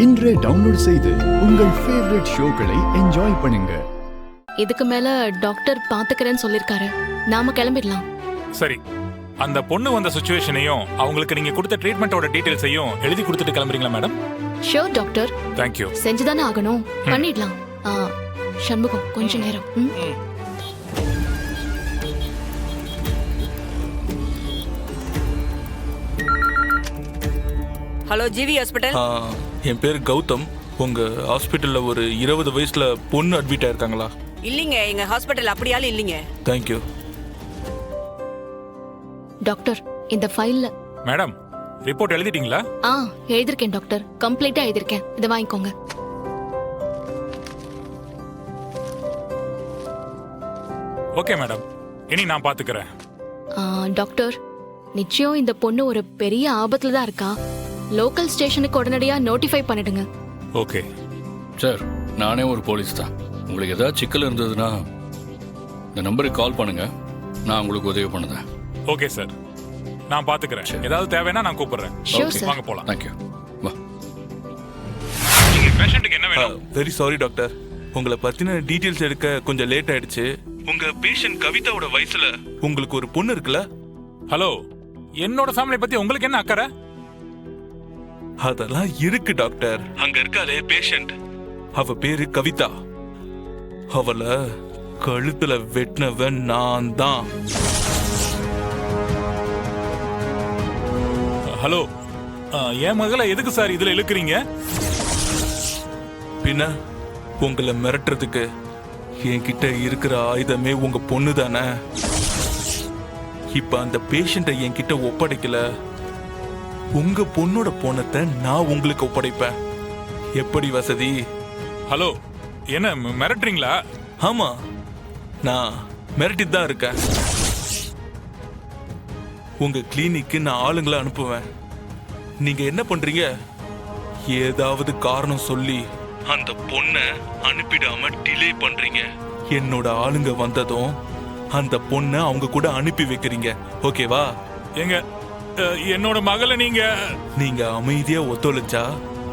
இன்றே டவுன்லோட் செய்து உங்கள் ஃபேவரட் ஷோக்களை என்ஜாய் பண்ணுங்க. இதுக்கு மேல டாக்டர் பாத்துக்கிறேன்னு சொல்லிருக்காரு. நாம கிளம்பிடலாம். சரி, அந்த பொண்ணு வந்த சிச்சுவேஷனையும் அவங்களுக்கு நீங்க கொடுத்த ட்ரீட்மெண்டோட டீடைல்ஸையும் எழுதி கொடுத்துட்டு கிளம்புறீங்களா மேடம்? Sure doctor. தேங்க்யூ. செஞ்சுதானே ஆகணும், பண்ணிடலாம். சண்முகம் கொஞ்ச நேரம். Hello GV hospital. என் பேர் கௌதம். உங்க ஹாஸ்பிட்டல்ல ஒரு 20 வயசுல பொண்ணு அட்மிட் ஆயிருக்காங்களா? இல்லைங்க, எங்க ஹாஸ்பிட்டல் அப்படியாலும் இல்லைங்க. தேங்க்யூ. டாக்டர், இந்த ஃபைல்ல மேடம், ரிப்போர்ட் எழுதிட்டீங்களா? எழுதிருக்கேன் டாக்டர், கம்ப்ளீட்டா எழுதிருக்கேன். இதை வாங்கிக்கோங்க. ஓகே மேடம், இனி நான் பாத்துக்கிறேன். டாக்டர், நிச்சயம் இந்த பொண்ணு ஒரு பெரிய ஆபத்துல தான் இருக்கா. லோக்கல் ஸ்டேஷனுக்கு உடனடியா நோட்டிஃபை பண்ணிடுங்க. ஓகே சார், நானே ஒரு போலீஸ் தான். உங்களுக்கு ஏதாவது சிக்கல் இருந்ததுன்னா இந்த நம்பருக்கு கால் பண்ணுங்க, நான் உங்களுக்கு உதவி பண்ணுறேன். ஓகே சார், நான் பாத்துக்கிறேன். ஏதாவது தேவைன்னா நான் கூப்பிடுறேன். Sure, sir. வாங்க போலாம். தேங்க்யூ. வா. நீங்க பேஷண்ட்டுக்கு என்ன வேணும்? வெரி சாரி டாக்டர், உங்களை பத்தின டீடைல்ஸ் எடுக்க கொஞ்சம் லேட் ஆயிடுச்சு. உங்க பேஷண்ட் கவிதாவோட வயசுல உங்களுக்கு ஒரு பொண்ணு இருக்குல்ல? ஹலோ, என்னோட ஃபேமிலி பத்தி உங்களுக்கு என்ன அக்கறை? அதெல்லாம் இருக்கு டாக்டர். அங்க இருக்காளே பேஷண்ட், அவ பேரு கவிதா. அவளை கழுத்துல வெட்டினவன் நான் தான். ஹலோ, என் மகளை எதுக்கு சார் இதுல இழுக்கிறீங்க? பின்ன உங்களை மிரட்டுறதுக்கு என்கிட்ட இருக்கிற ஆயுதமே உங்க பொண்ணு தானே. இப்ப அந்த பேஷண்ட்டை என்கிட்ட ஒப்படைக்கல, உங்க பொண்ணோட போனத்தை நான் உங்களுக்கு ஒப்படைப்பேன். எப்படி வசதி? ஹலோ, என்ன மிரட்டுறீங்களா? ஆமா, நான் மிரட்டிட்டு தான் இருக்கேன். உங்க கிளினிக்கு நான் ஆளுங்களை அனுப்புவேன். நீங்க என்ன பண்றீங்க? ஏதாவது காரணம் சொல்லி அந்த பொண்ணை அனுப்பிடாம டிலே பண்றீங்க. என்னோட ஆளுங்க வந்ததும் அந்த பொண்ணை அவங்க கூட அனுப்பி வைக்கிறீங்க. ஓகேவா? எங்க என்னோட மகளை நீங்க அமைதியா ஒத்துழைச்சா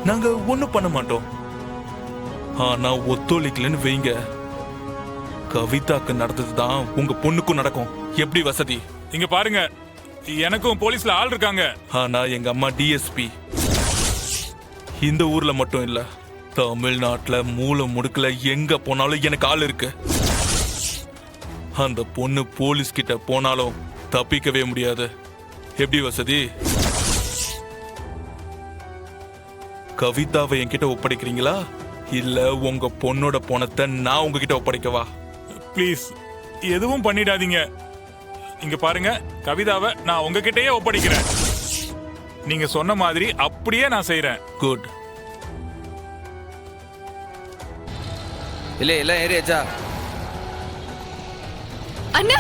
நாங்க ஒண்ணும் பண்ண மாட்டோம். ஆனா ஒத்துழைக்கலன்னு வைங்க, கவிதாக்கு நடந்ததுதான் உங்க பொண்ணுக்கும் நடக்கும். எப்படி வசதி? இங்க பாருங்க, எனக்கும் போலீஸ்ல ஆள் இருக்காங்க. ஆனா எங்க அம்மா டிஎஸ்பி. இந்த ஊர்ல மட்டும் இல்ல, தமிழ்நாட்டுல மூல முடுக்கல எங்க போனாலும் எனக்கு ஆள் இருக்கு. அந்த பொண்ணு போலீஸ் கிட்ட போனாலும் தப்பிக்கவே முடியாது. எப்படி வசதி? கவிதாவை என்கிட்ட ஒப்படைக்கிறீங்களா, இல்ல உங்க பொண்ணோட பணத்தை நான் உங்ககிட்ட ஒப்படைக்கவா? ப்ளீஸ் எதுவும் பண்ணிடாதீங்க. இங்க பாருங்க, கவிதாவை நான் உங்ககிட்டயே ஒப்படைக்கிறேன். நீங்க சொன்ன மாதிரி அப்படியே நான் செய்யறேன். குட். இல்ல எல்லாம் ஏறியாச்சா? அண்ணா,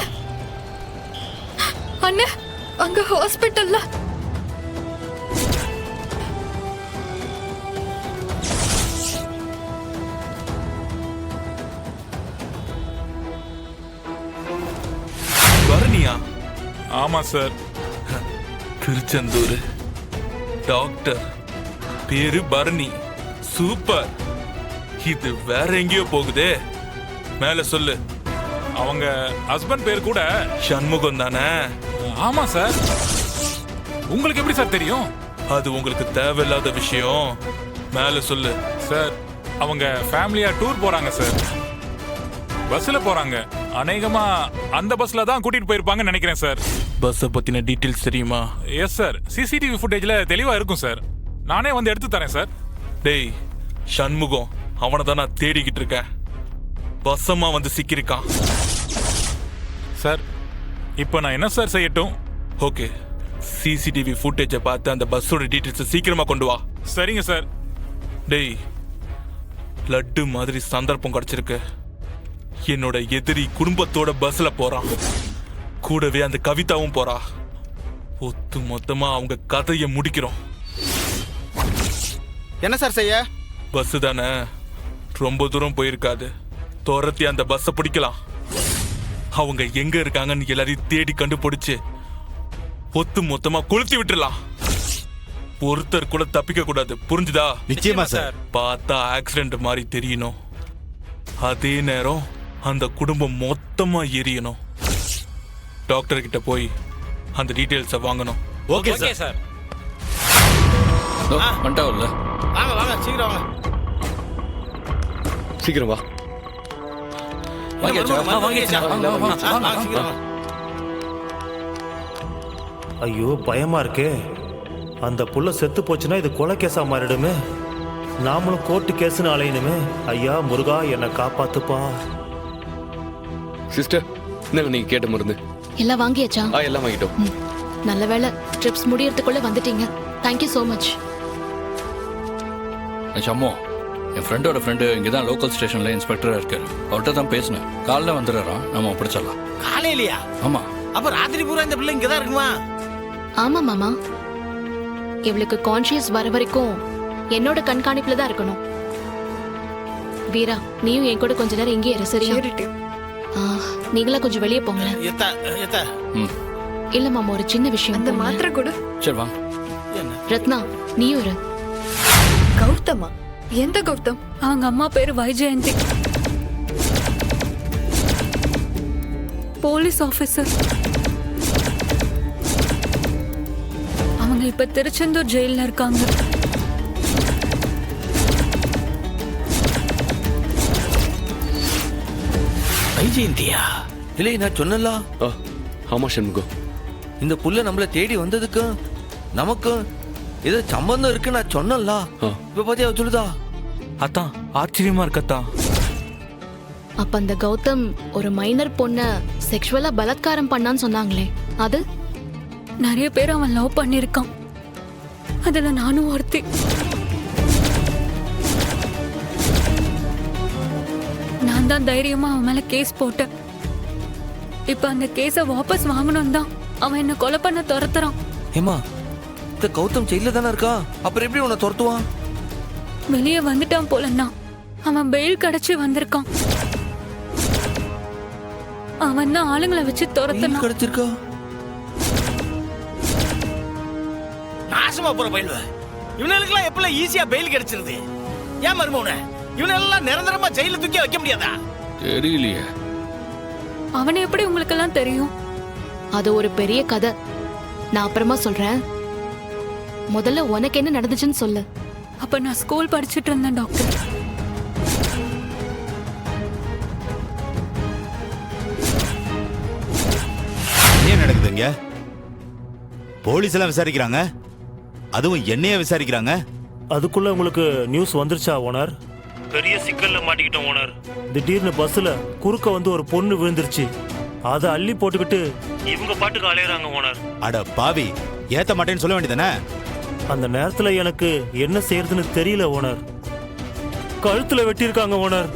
அண்ணா, அங்க ஹாஸ்பிட்டல்ல பரணியா? ஆமா சார். திருச்செந்தூர் டாக்டர், பேரு பரணி. சூப்பர். இது வேற எங்கேயோ போகுதே. மேல சொல்லு. அவங்க ஹஸ்பண்ட் பேர் கூட சண்முகம் தானே? ஆமா சார். உங்களுக்கு எப்படி சார் தெரியும்? அது உங்களுக்கு தேவையில்லாத விஷயம். மேல சொல்லு. சார், அவங்க ஃபேமிலியா டூர் போறாங்க சார். பஸ்ல போறாங்க. அநேகமா அந்த பஸ்ல தான் கூட்டிட்டு போயிருப்பாங்கன்னு நினைக்கிறேன் சார். பஸ் பத்தின டீடைல்ஸ் தெரியுமா? எஸ் சார், சிசிடிவி ஃபுட்டேஜ்ல தெளிவா இருக்கும் சார். நானே வந்து எடுத்து தரேன் சார். டேய் சண்முகம், அவனை தான் நான் தேடிக்கிட்டு இருக்கேன். பஸ்ஸமா வந்து சிக்கிருக்கான் சார். இப்போ நான் என்ன சார் செய்யட்டும்? ஓகே, சிசிடிவி ஃபுட்டேஜை பார்த்து அந்த பஸ்ஸோட டீடைல்ஸ் சீக்கிரமா கொண்டு வா. சரிங்க சார். டேய், லட்டு மாதிரி சந்தர்ப்பம் கிடைச்சிருக்கு. என்னோட எதிரி குடும்பத்தோட பஸ்ல போறான், கூடவே அந்த கவிதாவும் போறா. ஒத்து மொத்தமா அவங்க கதையை முடிக்கிறோம். என்ன சார் செய்ய? பஸ் தானே, ரொம்ப தூரம் போயிருக்காது. துரத்தி அந்த பஸ்ஸை பிடிக்கலாம். அவங்க எங்க இருக்காங்கன்னு எல்லாரையும் தேடி கண்டுபிடிச்சு ஒத்து மொத்தமா கொளுத்தி விட்டுலாம். ஒருத்தர் கூட தப்பிக்க கூடாது, புரிஞ்சுதா? நிச்சயமா சார். பார்த்தா ஆக்சிடென்ட் மாதிரி தெரியணும், அதே நேரம் அந்த குடும்பம் மொத்தமா எரியணும். டாக்டர் கிட்ட போய் அந்த டீடைல்ஸை வாங்கணும். Okay sir. வந்துட்டாவில்ல? வாங்க வாங்க சீக்கிரம் வாங்க. சீக்கிரம் வா. ஐயோ பயமா இருக்கே. அந்த புள்ள செத்து போச்சுன்னா இது கொலை கேஸா மாறிடுமே. நாமளும் கோர்ட்டு கேஸ்னு அலையணுமே. ஐயா முருகா என்னை காப்பாத்துப்பா. சிஸ்டர், என்னங்க நீங்க கேட்ட மருந்து? எல்லாம் வாங்கியாச்சா? எல்லாம் வாங்கிட்டோம். ம், நல்ல வேளை ட்ரிப்ஸ் முடியறதுக்குள்ள வந்துட்டீங்க. Thank you so much. சம்மோ, என் ஃப்ரெண்டோட ஃப்ரெண்டு இங்கே தான் லோக்கல் ஸ்டேஷனில் இன்ஸ்பெக்டராக இருக்காரு. அவர்கிட்ட தான் பேசினேன். காலைல வந்துடுறான், நம்ம பிடிச்சிடலாம். காலையிலையா? ஆமாம். அப்ப ராத்திரி பூரா இந்த பிள்ளை இங்கதான் இருக்குமா? ஆமா மாமா, இவளுக்கு கான்ஷியஸ் வர வரைக்கும் என்னோட கண்காணிப்புல தான் இருக்கணும். வீரா, நீயும் என் கூட கொஞ்ச நேரம் இங்கே இரு, சரியா? நீங்களா கொஞ்சம் வெளியே போங்களேன். ம், இல்ல மாமா, ஒரு சின்ன விஷயம். அந்த மாத்திரை கொடு. சரி வாங்க. ரத்னா, நீயும் இரு. கௌதமா? எந்த கௌதம்? அவங்க அம்மா பேரு வைஜெயந்தி, போலீஸ் ஆபீசர். அவங்க இப்ப திருச்செந்தூர் ஜெயில இருக்காங்க. வைஜெயந்தியா? இல்லை, நான் சொன்னல. ஆமா சண்முகம். இந்த புள்ள நம்மள தேடி வந்ததுக்கு நமக்கு ஏதோ சம்பந்தம் இருக்கு நான் சொன்னல. இப்ப பாத்தியா சொல்லுதா? அதான் ஆச்சரியமா இருக்கத்தான். அப்ப அந்த கௌதம் ஒரு மைனர் பொண்ண செக்ஷுவலா பலாத்காரம் பண்ணான்னு சொன்னாங்களே, அது? நிறைய பேர் அவன் லவ் பண்ணிருக்கான், அதுல நானும் ஒருத்தி. நான் தான் தைரியமா அவன் மேல கேஸ் போட்டேன். இப்ப அந்த கேஸ வாபஸ் வாங்கணும் தான் அவன் என்ன கொலை பண்ண துரத்துறான். ஏமா, இந்த கௌதம் ஜெயில தானே இருக்கா, அப்புறம் எப்படி உன்னை துரத்துவான்? வெளியே வந்துட்டான் போலன்னா. அவன் பெயில் கிடைச்சு வந்திருக்கான். அவன் தான் ஆளுங்களை வச்சு துரத்தணும். கிடைச்சிருக்கா? நாசமா போற பயில்வ. இவனுக்கெல்லாம் எப்பல ஈஸியா பெயில் கிடைச்சிருது? ஏன் மருமவனே, இவனெல்லாம் நிரந்தரமா ஜெயில தூக்கி வைக்க முடியாதா? தெரியலையே. அவனை எப்படி உங்களுக்கு எல்லாம் தெரியும்? அது ஒரு பெரிய கதை, நான் அப்புறமா சொல்றேன். முதல்ல உனக்கு என்ன நடந்துச்சுன்னு சொல்லு. அப்ப நான் ஸ்கூல் படிச்சுட்டு இருந்தேன் டாக்டர். என்ன நடக்குதுங்க? போலீஸ் எல்லாம் விசாரிக்கிறாங்க, அதுவும் என்னைய விசாரிக்கிறாங்க. அதுக்குள்ள உங்களுக்கு நியூஸ் வந்துருச்சா ஓனர்? பெரிய சிக்கல்ல மாட்டிக்கிட்டோம் ஓனர். திடீர்னு பஸ்ல குறுக்க வந்து ஒரு பொண்ணு விழுந்துருச்சு. அதை அள்ளி போட்டுக்கிட்டு இவங்க பாட்டுக்கு அலையறாங்க ஓனர். அட பாவி, ஏத்த மாட்டேன்னு சொல்ல வேண்டியதானே? அந்த நேரத்துல எனக்கு என்ன செய்யறதுன்னு தெரியல ஓனர். கழுத்துல வெட்டியிருக்காங்க ஓனர்.